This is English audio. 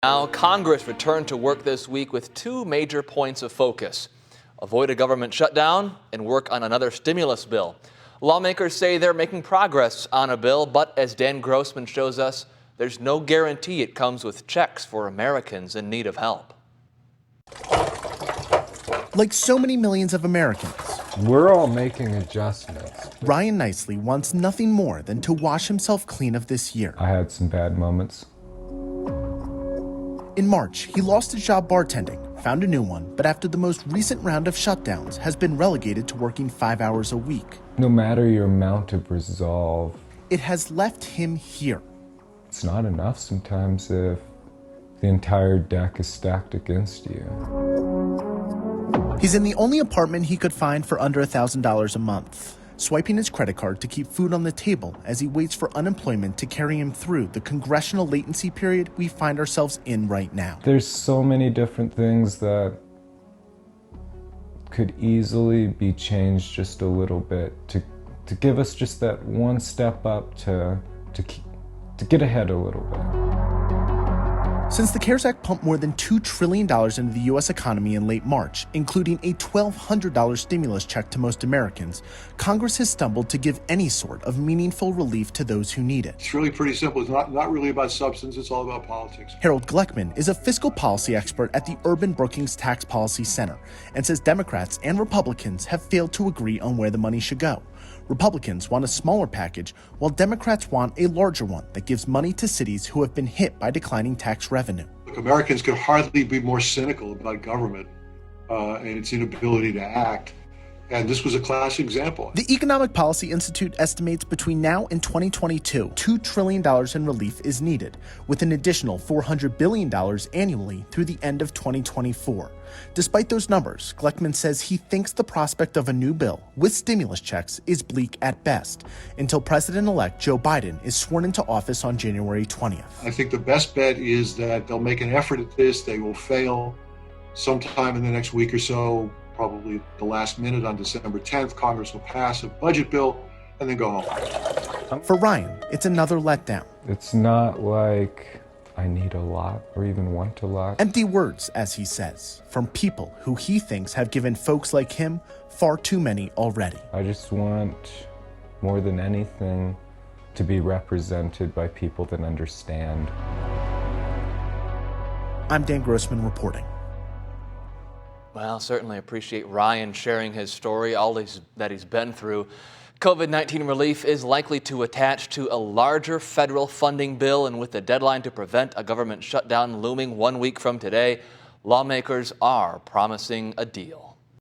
Now, Congress returned to work this week with two major points of focus: avoid a government shutdown and work on another stimulus bill. Lawmakers say they're making progress on a bill, but as Dan Grossman shows us, there's no guarantee it comes with checks for Americans in need of help. Like so many millions of Americans, we're all making adjustments. Ryan Nicely wants nothing more than to wash himself clean of this year. I had some bad moments. In March, he lost his job bartending, found a new one, but after the most recent round of shutdowns, has been relegated to working 5 hours a week. No matter your amount of resolve, it has left him here. It's not enough sometimes if the entire deck is stacked against you. He's in the only apartment he could find for under $1,000 a month, swiping his credit card to keep food on the table as he waits for unemployment to carry him through the congressional latency period we find ourselves in right now. There's so many different things that could easily be changed just a little bit to give us just that one step up to get ahead a little bit. Since the CARES Act pumped more than $2 trillion into the U.S. economy in late March, including a $1,200 stimulus check to most Americans, Congress has stumbled to give any sort of meaningful relief to those who need it. It's really pretty simple. It's not really about substance. It's all about politics. Harold Gleckman is a fiscal policy expert at the Urban Brookings Tax Policy Center and says Democrats and Republicans have failed to agree on where the money should go. Republicans want a smaller package, while Democrats want a larger one that gives money to cities who have been hit by declining tax revenue. Look, Americans could hardly be more cynical about government and its inability to act. And this was a classic example. The Economic Policy Institute estimates between now and 2022, $2 trillion in relief is needed, with an additional $400 billion annually through the end of 2024. Despite those numbers, Gleckman says he thinks the prospect of a new bill with stimulus checks is bleak at best until President-elect Joe Biden is sworn into office on January 20th. I think the best bet is that they'll make an effort at this. They will fail sometime in the next week or so. Probably the last minute on December 10th, Congress will pass a budget bill and then go home. For Ryan, it's another letdown. It's not like I need a lot or even want a lot. Empty words, as he says, from people who he thinks have given folks like him far too many already. I just want, more than anything, to be represented by people that understand. I'm Dan Grossman reporting. Well, certainly appreciate Ryan sharing his story, all that he's been through. COVID-19 relief is likely to attach to a larger federal funding bill, and with the deadline to prevent a government shutdown looming 1 week from today, lawmakers are promising a deal.